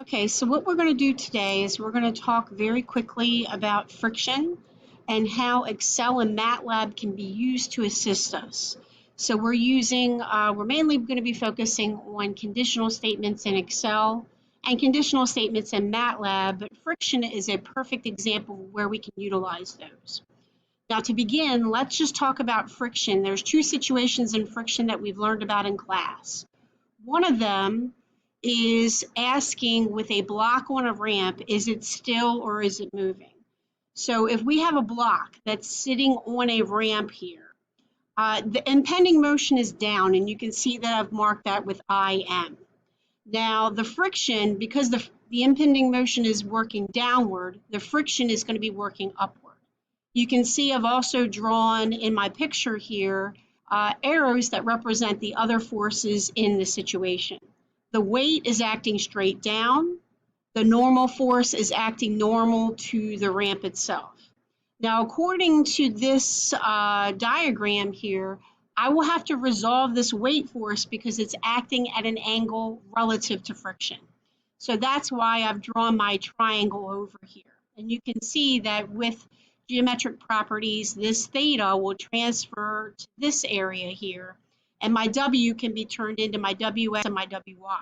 Okay, so what we're going to do today is we're going to talk very quickly about friction and how Excel and MATLAB can be used to assist us. So we're mainly going to be focusing on conditional statements in Excel and conditional statements in MATLAB, but friction is a perfect example where we can utilize those. Now to begin, let's just talk about friction. There's two situations in friction that we've learned about in class. One of them is asking with a block on a ramp, is it still or is it moving? So if we have a block that's sitting on a ramp here, the impending motion is down, and you can see that I've marked that with IM. Now the friction, because the impending motion is working downward, the friction is going to be working upward. You can see I've also drawn in my picture here arrows that represent the other forces in the situation. The weight is acting straight down. The normal force is acting normal to the ramp itself. Now, according to this diagram here, I will have to resolve this weight force because it's acting at an angle relative to friction. So that's why I've drawn my triangle over here. And you can see that with geometric properties, this theta will transfer to this area here, and my W can be turned into my WX and my WY.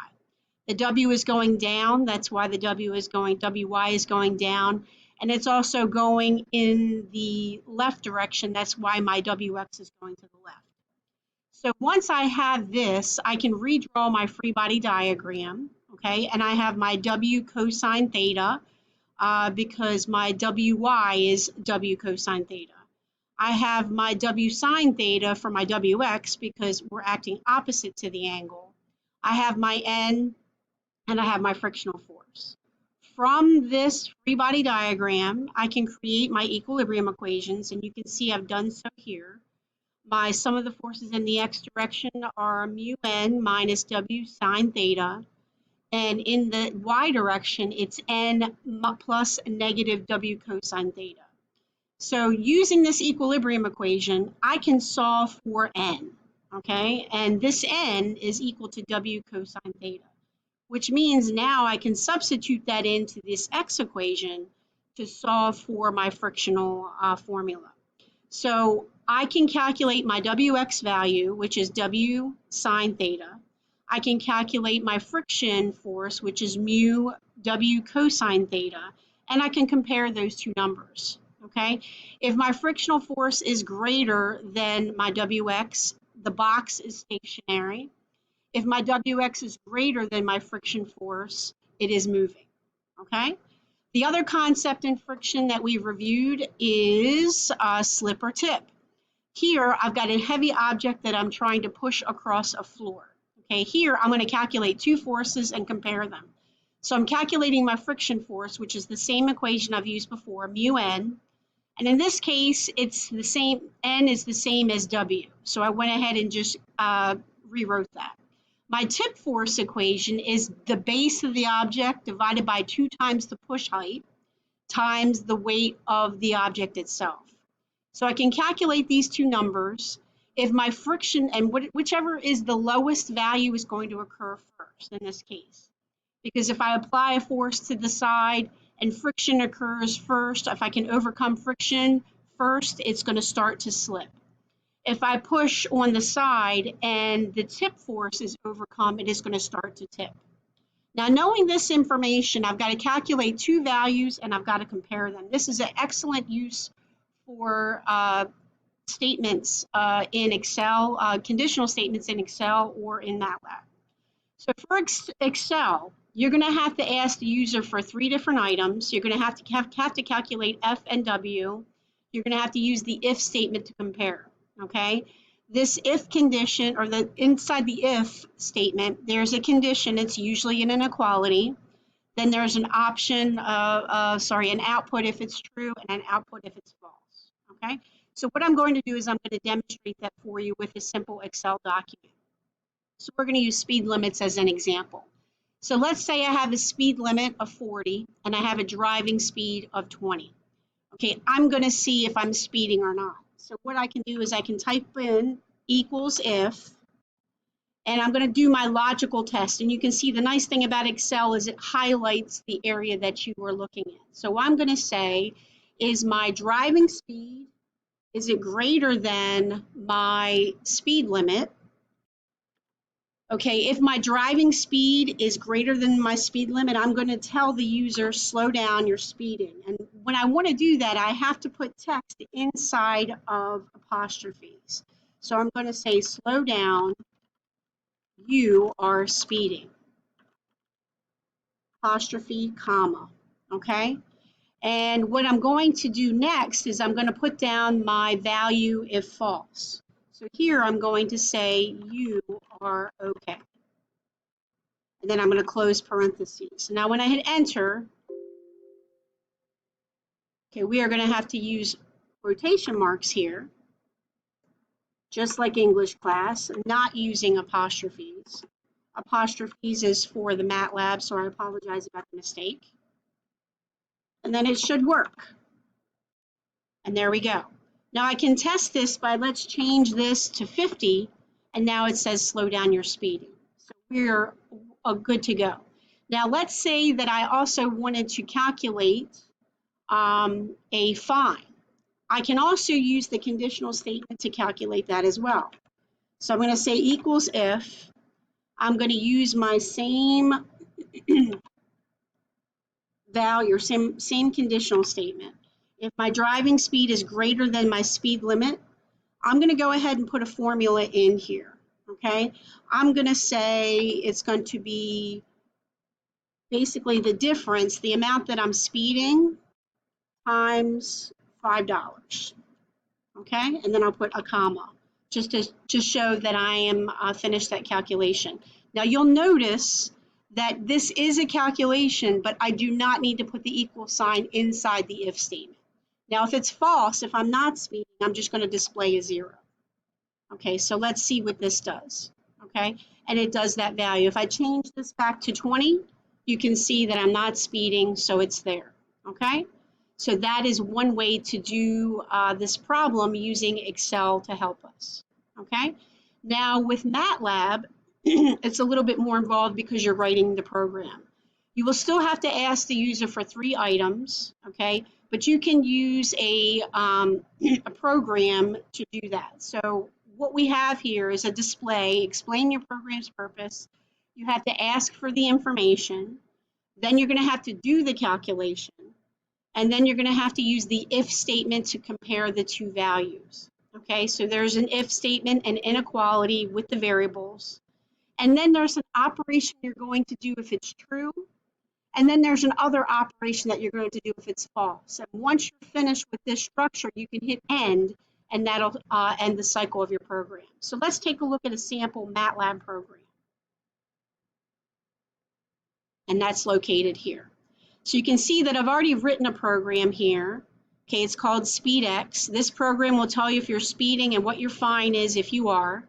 The W is going down, that's why the WY is going down, and it's also going in the left direction, that's why my WX is going to the left. So once I have this, I can redraw my free body diagram, okay, and I have my W cosine theta, because my WY is W cosine theta. I have my W sine theta for my WX because we're acting opposite to the angle. I have my N, and I have my frictional force. From this free body diagram, I can create my equilibrium equations, and you can see I've done so here. My sum of the forces in the x direction are mu n minus W sine theta. And in the y direction, it's n plus negative W cosine theta. So using this equilibrium equation, I can solve for n, okay? And this n is equal to W cosine theta, which means now I can substitute that into this x equation to solve for my frictional formula. So I can calculate my Wx value, which is W sine theta. I can calculate my friction force, which is mu W cosine theta, and I can compare those two numbers, okay? If my frictional force is greater than my Wx, the box is stationary. If my Wx is greater than my friction force, it is moving, okay? The other concept in friction that we reviewed is slip or tip. Here, I've got a heavy object that I'm trying to push across a floor. Okay, here I'm going to calculate two forces and compare them. So I'm calculating my friction force, which is the same equation I've used before, mu n. And in this case, it's the same, n is the same as W. So I went ahead and just rewrote that. My tip force equation is the base of the object divided by 2 times the push height times the weight of the object itself. So I can calculate these two numbers. If my friction, and whichever is the lowest value is going to occur first in this case. Because if I apply a force to the side and friction occurs first, if I can overcome friction first, it's going to start to slip. If I push on the side and the tip force is overcome, it is going to start to tip. Now, knowing this information, I've got to calculate two values and I've got to compare them. This is an excellent use for statements in Excel, conditional statements in Excel or in MATLAB. So for Excel, you're going to have to ask the user for 3 different items. You're going to have to calculate F and W. You're going to have to use the if statement to compare. Okay, this if condition, or inside the if statement, there's a condition. It's usually an inequality. Then there's an option, an output if it's true and an output if it's false. Okay, so what I'm going to do is I'm going to demonstrate that for you with a simple Excel document. So we're going to use speed limits as an example. So let's say I have a speed limit of 40 and I have a driving speed of 20. Okay, I'm going to see if I'm speeding or not. So what I can do is I can type in equals if, And I'm going to do my logical test. And you can see the nice thing about Excel is it highlights the area that you were looking at. So what I'm going to say is my driving speed, is it greater than my speed limit? Okay, if my driving speed is greater than my speed limit, I'm going to tell the user, slow down, you're speeding. And when I want to do that, I have to put text inside of apostrophes. So I'm going to say, slow down, you are speeding. Apostrophe, comma, okay? And what I'm going to do next is I'm going to put down my value if false. So here I'm going to say, you are okay. And then I'm going to close parentheses. So now when I hit enter, okay, we are going to have to use quotation marks here, just like English class, not using apostrophes. Apostrophes is for the MATLAB, so I apologize about the mistake. And then it should work. And there we go. Now I can test this by, let's change this to 50, and now it says slow down your speeding. So we're good to go. Now let's say that I also wanted to calculate a fine. I can also use the conditional statement to calculate that as well. So I'm going to say equals if. I'm going to use my same value, or same conditional statement. If my driving speed is greater than my speed limit, I'm going to go ahead and put a formula in here, okay? I'm going to say it's going to be basically the difference, the amount that I'm speeding times $5, okay? And then I'll put a comma, just to show that I am finished that calculation. Now you'll notice that this is a calculation, but I do not need to put the equal sign inside the if statement. Now, if it's false, if I'm not speeding, I'm just going to display a 0. Okay, so let's see what this does. Okay, and it does that value. If I change this back to 20, you can see that I'm not speeding, so it's there. Okay, so that is one way to do this problem using Excel to help us. Okay, now with MATLAB, it's a little bit more involved because you're writing the program. You will still have to ask the user for 3 items, okay? But you can use a program to do that. So what we have here is a display, explain your program's purpose. You have to ask for the information. Then you're going to have to do the calculation. And then you're going to have to use the if statement to compare the 2 values. Okay, so there's an if statement and inequality with the variables. And then there's an operation you're going to do if it's true. And then there's an other operation that you're going to do if it's false. And once you're finished with this structure, you can hit end, and that'll end the cycle of your program. So let's take a look at a sample MATLAB program. And that's located here. So you can see that I've already written a program here. Okay, it's called SpeedX. This program will tell you if you're speeding and what your fine is if you are.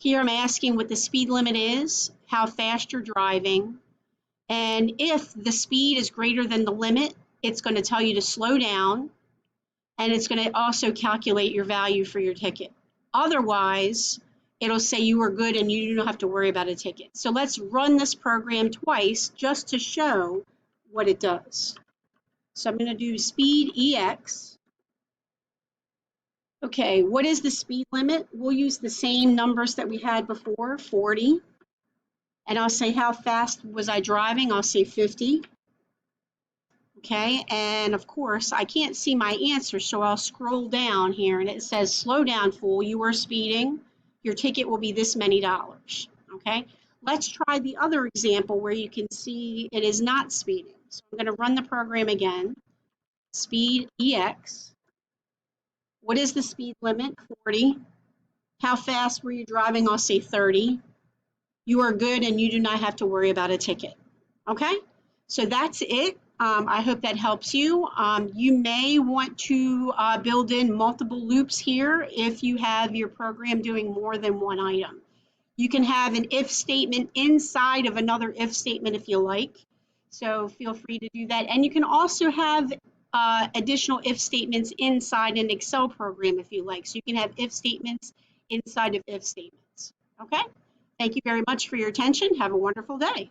Here I'm asking what the speed limit is, how fast you're driving, and if the speed is greater than the limit, it's going to tell you to slow down, and it's going to also calculate your value for your ticket. Otherwise, it'll say you are good and you don't have to worry about a ticket. So let's run this program twice just to show what it does. So I'm going to do speed EX. Okay, what is the speed limit? We'll use the same numbers that we had before, 40. And I'll say how fast was I driving? I'll say 50. Okay, and of course I can't see my answer, so I'll scroll down here and it says, slow down, fool, you were speeding. Your ticket will be this many dollars. Okay, let's try the other example where you can see it is not speeding. So I'm going to run the program again. Speed EX. What is the speed limit? 40. How fast were you driving? I'll say 30. You are good and you do not have to worry about a ticket. Okay, so that's it. I hope that helps you. You may want to build in multiple loops here if you have your program doing more than one item. You can have an if statement inside of another if statement if you like. So feel free to do that. And you can also have additional if statements inside an Excel program if you like. So you can have if statements inside of if statements. Okay? Thank you very much for your attention. Have a wonderful day.